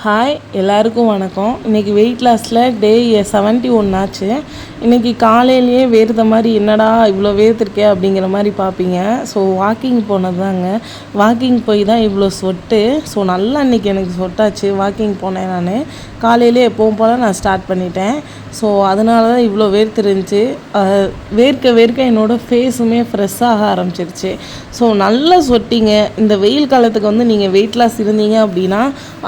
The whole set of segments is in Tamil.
ஹாய் எல்லாருக்கும் வணக்கம். இன்றைக்கி வெயிட் லாஸில் டே 71 ஆச்சு. இன்றைக்கி காலையிலேயே வேர்த்த மாதிரி என்னடா இவ்வளோ வேர்த்திருக்கே அப்படிங்கிற மாதிரி பார்ப்பீங்க. ஸோ வாக்கிங் போனது தாங்க. வாக்கிங் போய் தான் இவ்வளோ சொட்டு. ஸோ நல்லா இன்றைக்கி எனக்கு சொட்டாச்சு. வாக்கிங் போனேன் நான் காலையிலே எப்பவும் போல் நான் ஸ்டார்ட் பண்ணிட்டேன். ஸோ அதனால தான் இவ்வளோ வேர்த்துருந்துச்சு. வேர்க்க என்னோடய ஃபேஸுமே ஃப்ரெஷ்ஷாக ஆரம்பிச்சிருச்சு. ஸோ நல்லா சொட்டிங்க. இந்த வெயில் காலத்துக்கு வந்து நீங்கள் வெயிட் லாஸ் இருந்தீங்க அப்படின்னா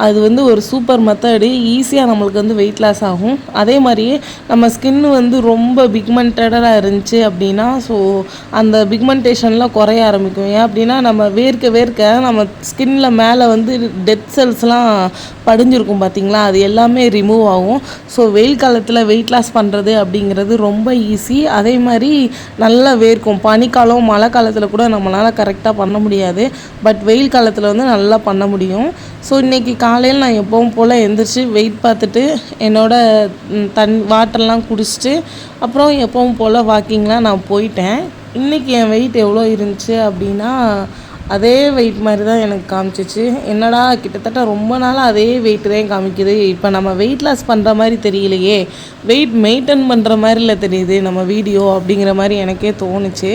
அது வந்து ஒரு சூப்பர் மெத்தடு. ஈஸியாக நம்மளுக்கு வந்து வெயிட் லாஸ் ஆகும். அதே மாதிரியே நம்ம ஸ்கின்னு வந்து ரொம்ப பிக்மெண்டடாக இருந்துச்சு அப்படின்னா ஸோ அந்த பிக்மெண்டேஷன்லாம் குறைய ஆரம்பிக்கும். ஏன் அப்படின்னா நம்ம வேர்க்க நம்ம ஸ்கின்ல மேலே வந்து டெட் செல்ஸ்லாம் படிஞ்சிருக்கும் பார்த்தீங்களா, அது எல்லாமே ரிமூவ் ஆகும். ஸோ வெயில் காலத்தில் வெயிட் லாஸ் பண்ணுறது அப்படிங்கிறது ரொம்ப ஈஸி. அதே மாதிரி நல்லா வேர்க்கும். பனிக்காலம் மழை காலத்தில் கூட நம்மளால் கரெக்டாக பண்ண முடியாது. பட் வெயில் காலத்தில் வந்து நல்லா பண்ண முடியும். ஸோ இன்றைக்கி காலையில் நான் எப்பவும் போல் எழுந்திரிச்சு வெயிட் பார்த்துட்டு என்னோடய வாட்டர்லாம் குடிச்சிட்டு அப்புறம் எப்பவும் போல் வாக்கிங்லாம் நான் போயிட்டேன். இன்றைக்கி என் வெயிட் எவ்வளோ இருந்துச்சு அப்படின்னா அதே வெயிட் மாதிரி தான் எனக்கு காமிச்சிச்சு. என்னடா கிட்டத்தட்ட ரொம்ப நாளாக அதே வெயிட் தான் காமிக்குது. இப்போ நம்ம வெயிட் லாஸ் பண்ணுற மாதிரி தெரியலையே, வெயிட் மெயின்டைன் பண்ணுற மாதிரில தெரியுது நம்ம வீடியோ அப்படிங்கிற மாதிரி எனக்கே தோணுச்சு.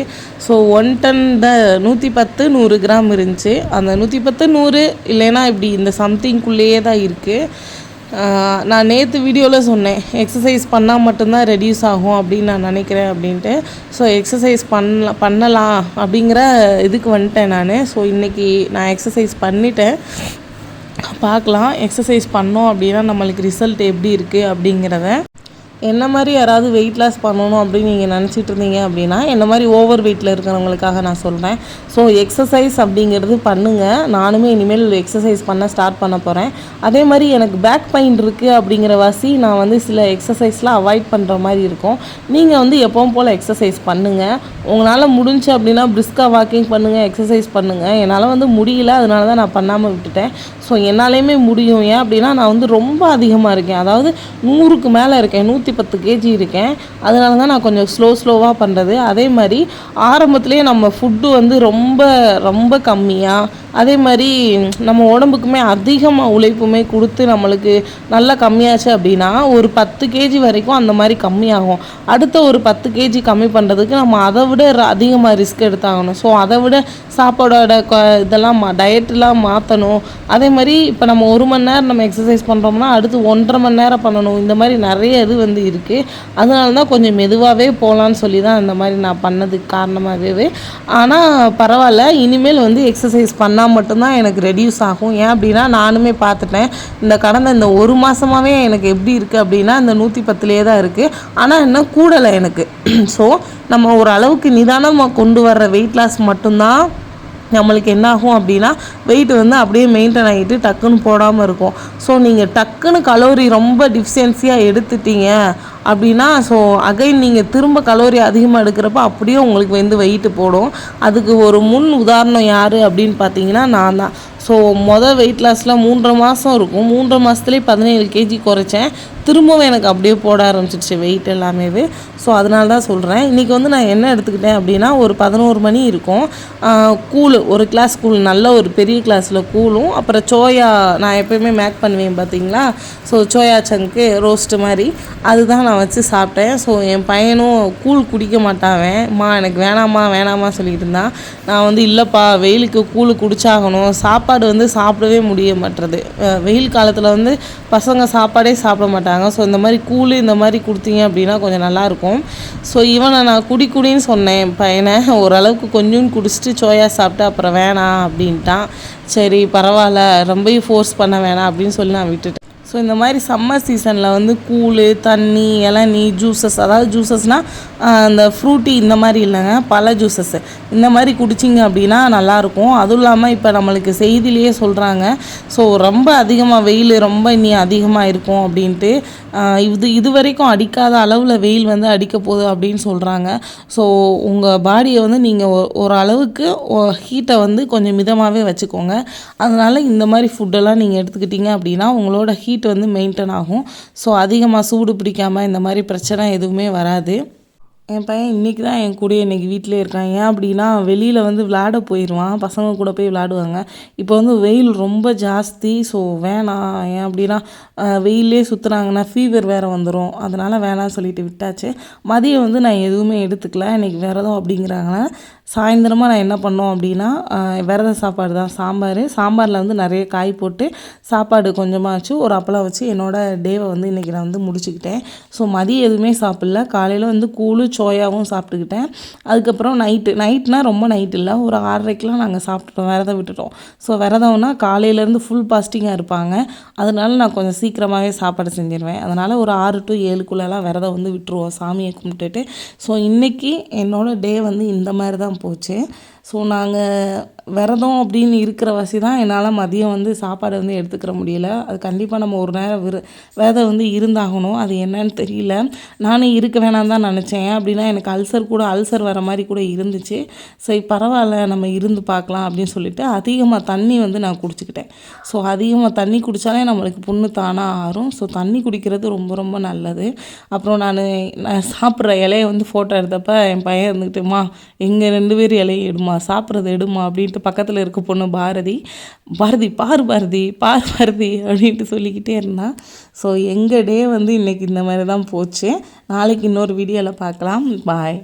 ஸோ 110 110 100 கிராம் இருந்துச்சு. அந்த 110 100 இல்லைன்னா இப்படி இந்த சம்திங்குள்ளேயே தான் இருக்குது. நான் நேற்று வீடியோவில் சொன்னேன் எக்ஸசைஸ் பண்ணால் மட்டும்தான் ரெடியூஸ் ஆகும் அப்படின்னு நான் நினைக்கிறேன் அப்படின்ட்டு. ஸோ எக்ஸசைஸ் பண்ணலாம் அப்படிங்கிற இதுக்கு வந்துட்டேன் நான். ஸோ இன்றைக்கி நான் எக்ஸசைஸ் பண்ணிட்டேன். பார்க்கலாம் எக்ஸசைஸ் பண்ணோம் அப்படின்னா நம்மளுக்கு ரிசல்ட் எப்படி இருக்குது அப்படிங்கிறத. என்ன மாதிரி யாராவது வெயிட் லாஸ் பண்ணணும் அப்படின்னு நீங்கள் நினச்சிட்டு இருந்தீங்க அப்படின்னா என்ன மாதிரி ஓவர் வெயிட்டில் இருக்கிறவங்களுக்காக நான் சொல்கிறேன். ஸோ எக்ஸசைஸ் அப்படிங்கிறது பண்ணுங்கள். நானுமே இனிமேல் எக்ஸசைஸ் பண்ண ஸ்டார்ட் பண்ண போகிறேன். அதே மாதிரி எனக்கு பேக் பெயின் இருக்குது அப்படிங்கிற வாசி நான் வந்து சில எக்ஸசைஸ்லாம் அவாய்ட் பண்ணுற மாதிரி இருக்கும். நீங்கள் வந்து எப்பவும் போல் எக்ஸசைஸ் பண்ணுங்கள். உங்களால் முடிஞ்சு அப்படின்னா பிரிஸ்காக வாக்கிங் பண்ணுங்கள், எக்ஸசைஸ் பண்ணுங்கள். என்னால் வந்து முடியல, அதனால தான் நான் பண்ணாமல் விட்டுட்டேன். ஸோ என்னாலையுமே முடியும். ஏன் அப்படின்னா நான் வந்து ரொம்ப அதிகமாக இருக்கேன். அதாவது 100க்கு மேலே இருக்கேன். 110 கேஜி இருக்கேன். அதனால தான் நான் கொஞ்சம் ஸ்லோவாக பண்ணுறது. அதே மாதிரி ஆரம்பத்துலேயே நம்ம ஃபுட்டு வந்து ரொம்ப ரொம்ப கம்மியாக, அதே மாதிரி நம்ம உடம்புக்குமே அதிகமாக உழைப்புமே கொடுத்து நம்மளுக்கு நல்லா கம்மியாச்சு அப்படின்னா ஒரு 10 கேஜி வரைக்கும் அந்த மாதிரி கம்மியாகும். அடுத்த ஒரு 10 கேஜி கம்மி பண்ணுறதுக்கு நம்ம அதை விட அதிகமாக ரிஸ்க் எடுத்தாகணும். ஸோ அதை விட சாப்பாடோட இதெல்லாம் டயட்டெலாம் மாற்றணும். அதே மாதிரி இப்போ நம்ம 1 மணி நேரம் நம்ம எக்ஸசைஸ் பண்ணுறோம்னா அடுத்து 1.5 மணி நேரம் பண்ணணும். இந்த மாதிரி நிறைய இது வந்து இருக்குது. அதனால தான் கொஞ்சம் மெதுவாகவே போகலான்னு சொல்லி தான் இந்த மாதிரி நான் பண்ணதுக்கு காரணமாகவே. ஆனால் பரவாயில்ல, இனிமேல் வந்து எக்ஸசைஸ் பண்ணால் மட்டும்தான் எனக்கு ரெடியூஸ் ஆகும். ஏன் அப்படின்னா நானுமே பார்த்துட்டேன். கடந்த இந்த 1 மாதமாகவே எனக்கு எப்படி இருக்குது அப்படின்னா இந்த 110லேயே தான் இருக்குது. ஆனால் இன்னும் கூடலை எனக்கு. ஸோ நம்ம ஒரு அளவுக்கு நிதானமாக கொண்டு வர்ற வெயிட் லாஸ் மட்டும்தான் நம்மளுக்கு என்ன ஆகும் அப்படின்னா வெயிட் வந்து அப்படியே மெயின்டைன் ஆகிட்டு டக்குன்னு போடாமல் இருக்கும். ஸோ நீங்கள் டக்குன்னு கலோரி ரொம்ப டிஃபிஷியன்சியாக எடுத்துட்டீங்க அப்படின்னா ஸோ அகைன் நீங்கள் திரும்ப கலோரி அதிகமாக எடுக்கிறப்ப அப்படியே உங்களுக்கு வந்து வெயிட்டு போடும். அதுக்கு ஒரு முன் உதாரணம் யார் அப்படின்னு பார்த்தீங்கன்னா நான் தான். ஸோ வெயிட் லாஸில் 3.5 மாதம் இருக்கும். 3.5 மாதத்துலேயே 17 கேஜி குறைச்சேன். திரும்பவும் எனக்கு அப்படியே போட ஆரம்பிச்சிடுச்சு வெயிட் எல்லாமே. ஸோ அதனால தான் சொல்கிறேன். இன்றைக்கி வந்து நான் என்ன எடுத்துக்கிட்டேன் அப்படின்னா ஒரு 11 மணி இருக்கும். ஒரு கிளாஸ் கூழ், நல்ல ஒரு பெரிய கிளாஸில் கூழும், அப்புறம் சோயா நான் எப்போயுமே மேக் பண்ணுவேன் பார்த்தீங்களா. ஸோ சோயா சங்க்கு ரோஸ்ட்டு மாதிரி அதுதான் நான் வச்சு சாப்பிட்டேன். ஸோ என் பையனும் கூழ் குடிக்க மாட்டாவேன். எனக்கு வேணாமா சொல்லிக்கிட்டு இருந்தான். நான் வந்து இல்லைப்பா வெயிலுக்கு கூழ் குடிச்சாகணும், சாப்பாடு வந்து சாப்பிடவே முடிய மாட்டுறது. வெயில் காலத்தில் வந்து பசங்க சாப்பாடே சாப்பிட மாட்டாங்க. ஸோ இந்த மாதிரி கூழ் இந்த மாதிரி கொடுத்தீங்க அப்படின்னா கொஞ்சம் நல்லாயிருக்கும். ஸோ இவனை நான் குடின்னு சொன்னேன். பையனை ஓரளவுக்கு கொஞ்சம் குடிச்சிட்டு சோயா சாப்பிட்டு அப்புறம் வேணாம் அப்படின்ட்டான். சரி பரவாயில்ல, ரொம்பவும் ஃபோர்ஸ் பண்ண வேணாம் அப்படின்னு சொல்லி நான் விட்டுட்டேன். ஸோ இந்த மாதிரி சம்மர் சீசனில் வந்து கூழ், தண்ணி, இளநீ, ஜூஸஸ், அதாவது ஜூஸஸ்னால் அந்த ஃப்ரூட்டி இந்த மாதிரி இல்லைங்க, பல ஜூஸஸ்ஸு இந்த மாதிரி குடிச்சிங்க அப்படின்னா நல்லாயிருக்கும். அதுவும் இல்லாமல் இப்போ நம்மளுக்கு செய்திலேயே சொல்கிறாங்க ஸோ ரொம்ப அதிகமாக வெயில் ரொம்ப இனி அதிகமாக இருக்கும் அப்படின்ட்டு. இது வரைக்கும் அடிக்காத அளவில் வெயில் வந்து அடிக்க போகுது அப்படின்னு சொல்கிறாங்க. ஸோ உங்கள் பாடியை வந்து நீங்கள் ஒரு அளவுக்கு ஹீட்டை வந்து கொஞ்சம் மிதமாகவே வச்சுக்கோங்க. அதனால் இந்த மாதிரி ஃபுட்டெல்லாம் நீங்கள் எடுத்துக்கிட்டிங்க அப்படின்னா உங்களோட ஹீட் வந்து மெயின்டைன் ஆகும். ஸோ அதிகமாக சூடு பிடிக்காமல் இந்த மாதிரி பிரச்சனை எதுவுமே வராது. என் பையன் இன்றைக்கி தான் என் கூடயே இன்றைக்கி வீட்டிலே இருக்கான். ஏன் அப்படின்னா வெளியில் வந்து விளையாட போயிடுவான், பசங்க கூட போய் விளையாடுவாங்க. இப்போ வந்து வெயில் ரொம்ப ஜாஸ்தி, ஸோ வேணாம். ஏன் அப்படின்னா வெயிலே சுற்றுனாங்கன்னா ஃபீவர் வேறு வந்துடும், அதனால் வேணாம்னு சொல்லிட்டு விட்டாச்சு. மதியம் வந்து நான் எதுவுமே எடுத்துக்கல, இன்றைக்கி விரதம் அப்படிங்கிறாங்க. சாயந்தரமாக நான் என்ன பண்ணோம் அப்படின்னா விரத சாப்பாடு தான், சாம்பாரில் வந்து நிறைய காய் போட்டு சாப்பாடு கொஞ்சமாக வச்சு ஒரு அப்பளம் வச்சு என்னோடய டேவை வந்து இன்றைக்கி நான் வந்து முடிச்சுக்கிட்டேன். ஸோ மதியம் எதுவுமே சாப்பிடல, காலையில் வந்து கூழு சோயாவும் சாப்பிட்டுக்கிட்டேன். அதுக்கப்புறம் நைட்னால் ரொம்ப நைட் இல்லை, ஒரு 6:30க்கெலாம் நாங்கள் சாப்பிட்டுட்டோம், விரதம் விட்டுட்டோம். ஸோ விரதம்னா காலையிலேருந்து ஃபுல் பாஸ்டிங்காக இருப்பாங்க, அதனால நான் கொஞ்சம் சீக்கிரமாகவே சாப்பாடு செஞ்சிடுவேன். அதனால் ஒரு 6 to 7க்குள்ளெல்லாம் விரதம் வந்து விட்டுருவோம் சாமியை கும்பிட்டுட்டு. ஸோ இன்றைக்கி என்னோடய டே வந்து இந்த மாதிரி தான் போச்சு. ஸோ நாங்கள் விரதம் அப்படின்னு இருக்கிற வசி தான் என்னால் மதியம் வந்து சாப்பாடு வந்து எடுத்துக்கிற முடியல. அது கண்டிப்பாக நம்ம ஒரு நேரம் விரதம் வந்து இருந்தாகணும், அது என்னன்னு தெரியல. நானும் இருக்க வேணாம் தான் நினச்சேன். அப்படின்னா எனக்கு அல்சர் வர மாதிரி கூட இருந்துச்சு. சரி பரவாயில்ல, நம்ம இருந்து பார்க்கலாம் அப்படின்னு சொல்லிட்டு அதிகமாக தண்ணி வந்து நான் குடிச்சிக்கிட்டேன். ஸோ அதிகமாக தண்ணி குடித்தாலே நம்மளுக்கு புண்ணு தானாக ஆறும். ஸோ தண்ணி குடிக்கிறது ரொம்ப ரொம்ப நல்லது. அப்புறம் நான் சாப்பிட்ற இலையை வந்து ஃபோட்டோ எடுத்தப்போ என் பையன் இருந்துக்கிட்டுமா, எங்கள் 2 பேர் இலையை எடுமா, சாப்பிட்றது எடுமா அப்படின்ட்டு பக்கத்தில் இருக்க பொண்ணு பாரதி பார் பாரதி அப்படின்ட்டு சொல்லிக்கிட்டே இருந்தான். ஸோ எங்கள் டே வந்து இன்றைக்கி இந்த மாதிரி தான் போச்சு. நாளைக்கு இன்னொரு வீடியோவில் பார்க்கலாம். பாய்.